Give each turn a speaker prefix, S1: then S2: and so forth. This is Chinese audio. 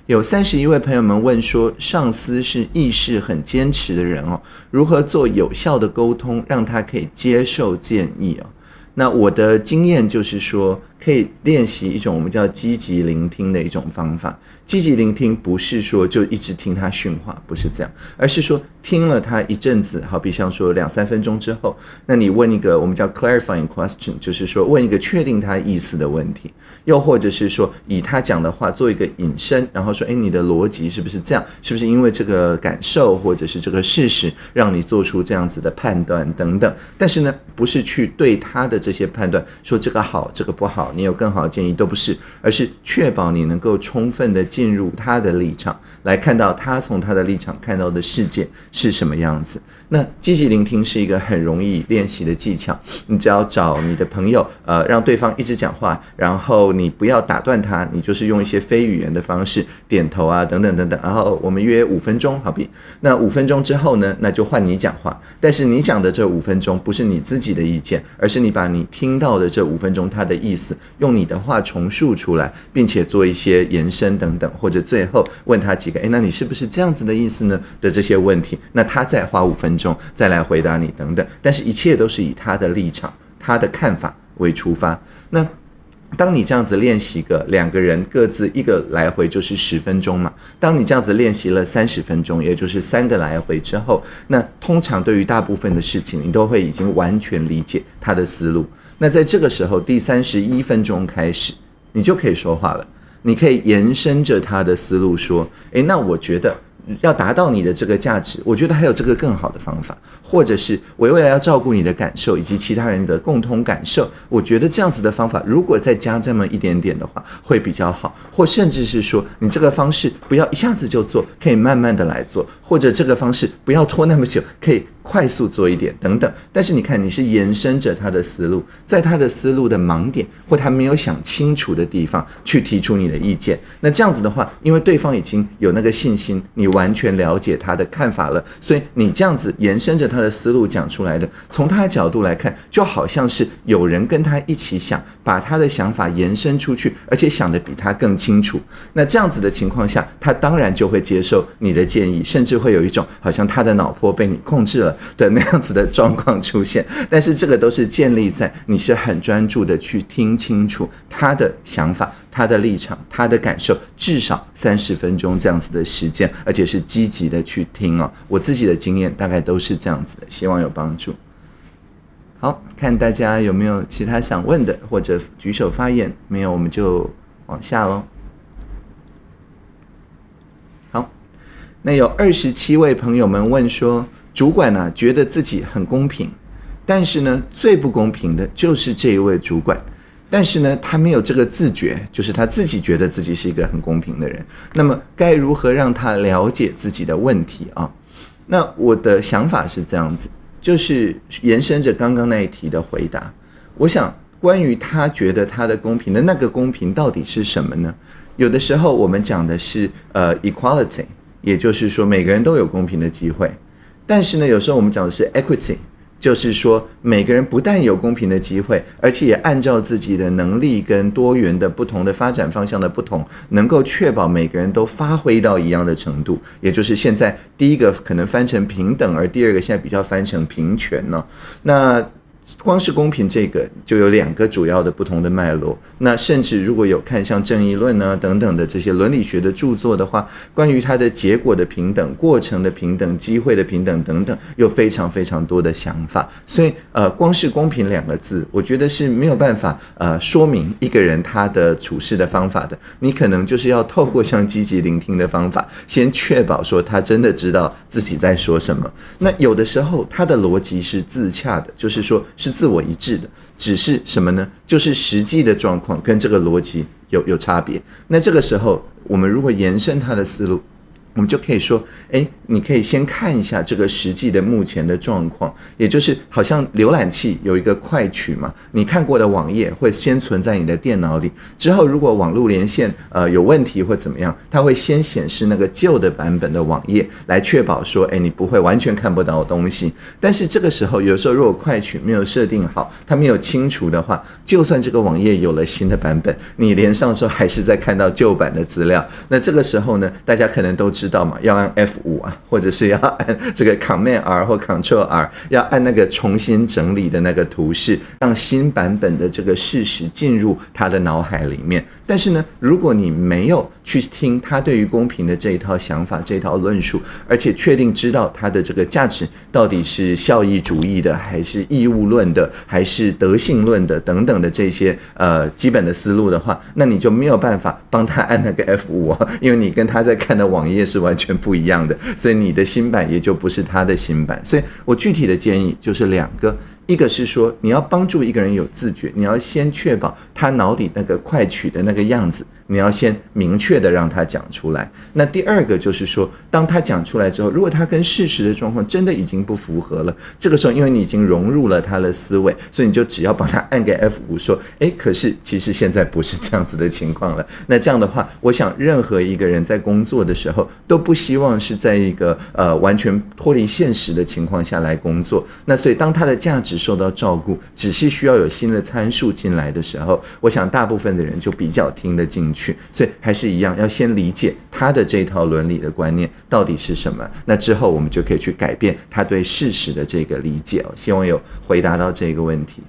S1: 有31位朋友们问说，上司是意识很坚持的人哦，如何做有效的沟通，让他可以接受建议哦？那我的经验就是说，可以练习一种我们叫积极聆听的一种方法。积极聆听不是说就一直听他训话，不是这样，而是说听了他一阵子，好比像说2-3分钟之后，那你问一个我们叫 clarifying question， 就是说问一个确定他意思的问题，又或者是说以他讲的话做一个引申，然后说你的逻辑是不是这样，是不是因为这个感受或者是这个事实让你做出这样子的判断等等。但是呢，不是去对他的这些判断说这个好这个不好，你有更好的建议，都不是，而是确保你能够充分的进入他的立场，来看到他从他的立场看到的世界是什么样子。那积极聆听是一个很容易练习的技巧，你只要找你的朋友让对方一直讲话，然后你不要打断他，你就是用一些非语言的方式点头啊等等等等，然后我们约5分钟，好比那5分钟之后呢，那就换你讲话，但是你讲的这5分钟不是你自己的意见，而是你把你听到的这5分钟他的意思用你的话重述出来，并且做一些延伸等等，或者最后问他几个那你是不是这样子的意思呢的这些问题，那他再花5分钟再来回答你等等，但是一切都是以他的立场他的看法为出发。那当你这样子练习个2个人各自一个来回就是10分钟嘛，当你这样子练习了30分钟，也就是3个来回之后，那通常对于大部分的事情你都会已经完全理解他的思路。那在这个时候第31分钟开始，你就可以说话了，你可以延伸着他的思路说，那我觉得要达到你的这个价值，我觉得还有这个更好的方法，或者是我为了要照顾你的感受以及其他人的共同感受，我觉得这样子的方法如果再加这么一点点的话会比较好，或甚至是说你这个方式不要一下子就做，可以慢慢的来做，或者这个方式不要拖那么久，可以快速做一点等等。但是你看你是延伸着他的思路，在他的思路的盲点或他没有想清楚的地方去提出你的意见，那这样子的话，因为对方已经有那个信心你完全了解他的看法了，所以你这样子延伸着他的思路讲出来的，从他的角度来看就好像是有人跟他一起想，把他的想法延伸出去，而且想得比他更清楚。那这样子的情况下，他当然就会接受你的建议，甚至会有一种好像他的脑波被你控制了的那样子的状况出现。但是这个都是建立在你是很专注的去听清楚他的想法他的立场他的感受，至少30分钟这样子的时间，而且是积极的去听哦。我自己的经验大概都是这样子的，希望有帮助。好，看大家有没有其他想问的，或者举手发言，没有我们就往下咯。好，那有27位朋友们问说，主管觉得自己很公平，但是呢最不公平的就是这一位主管，但是呢他没有这个自觉，就是他自己觉得自己是一个很公平的人，那么该如何让他了解自己的问题啊？那我的想法是这样子，就是延伸着刚刚那一题的回答，我想关于他觉得他的公平的那个公平到底是什么呢？有的时候我们讲的是equality， 也就是说每个人都有公平的机会，但是呢有时候我们讲的是 equity，就是说每个人不但有公平的机会，而且也按照自己的能力跟多元的不同的发展方向的不同，能够确保每个人都发挥到一样的程度，也就是现在第一个可能翻成平等，而第二个现在比较翻成平权呢。那光是公平这个就有2个主要的不同的脉络，那甚至如果有看像正义论等等的这些伦理学的著作的话，关于它的结果的平等、过程的平等、机会的平等等等，有非常非常多的想法。所以光是公平2个字，我觉得是没有办法说明一个人他的处事的方法的。你可能就是要透过像积极聆听的方法，先确保说他真的知道自己在说什么。那有的时候他的逻辑是自洽的，就是说是自我一致的，只是什么呢？就是实际的状况跟这个逻辑有差别。那这个时候我们如果延伸他的思路，我们就可以说，你可以先看一下这个实际的目前的状况，也就是好像浏览器有一个快取嘛，你看过的网页会先存在你的电脑里，之后如果网络连线有问题或怎么样，它会先显示那个旧的版本的网页，来确保说，你不会完全看不到东西。但是这个时候，有时候如果快取没有设定好，它没有清除的话，就算这个网页有了新的版本，你连上的时候还是在看到旧版的资料。那这个时候呢，大家可能都知道嘛，要按 F5 啊，或者是要按这个 Command R 或 Control R， 要按那个重新整理的那个图示，让新版本的这个事实进入他的脑海里面。但是呢，如果你没有去听他对于公平的这一套想法、这一套论述，而且确定知道他的这个价值到底是效益主义的，还是义务论的，还是德性论的等等的这些基本的思路的话，那你就没有办法帮他按那个 F5 啊，因为你跟他在看的网页是完全不一样的，所以你的新版也就不是他的新版。所以我具体的建议就是2个，一个是说你要帮助一个人有自觉，你要先确保他脑里那个快取的那个样子，你要先明确的让他讲出来。那第2个就是说，当他讲出来之后，如果他跟事实的状况真的已经不符合了，这个时候因为你已经融入了他的思维，所以你就只要帮他按个 F5 说，可是其实现在不是这样子的情况了。那这样的话，我想任何一个人在工作的时候都不希望是在一个完全脱离现实的情况下来工作。那所以当他的价值受到照顾，只是需要有新的参数进来的时候，我想大部分的人就比较听得进去。所以还是一样，要先理解他的这套伦理的观念到底是什么，那之后我们就可以去改变他对事实的这个理解。希望有回答到这个问题。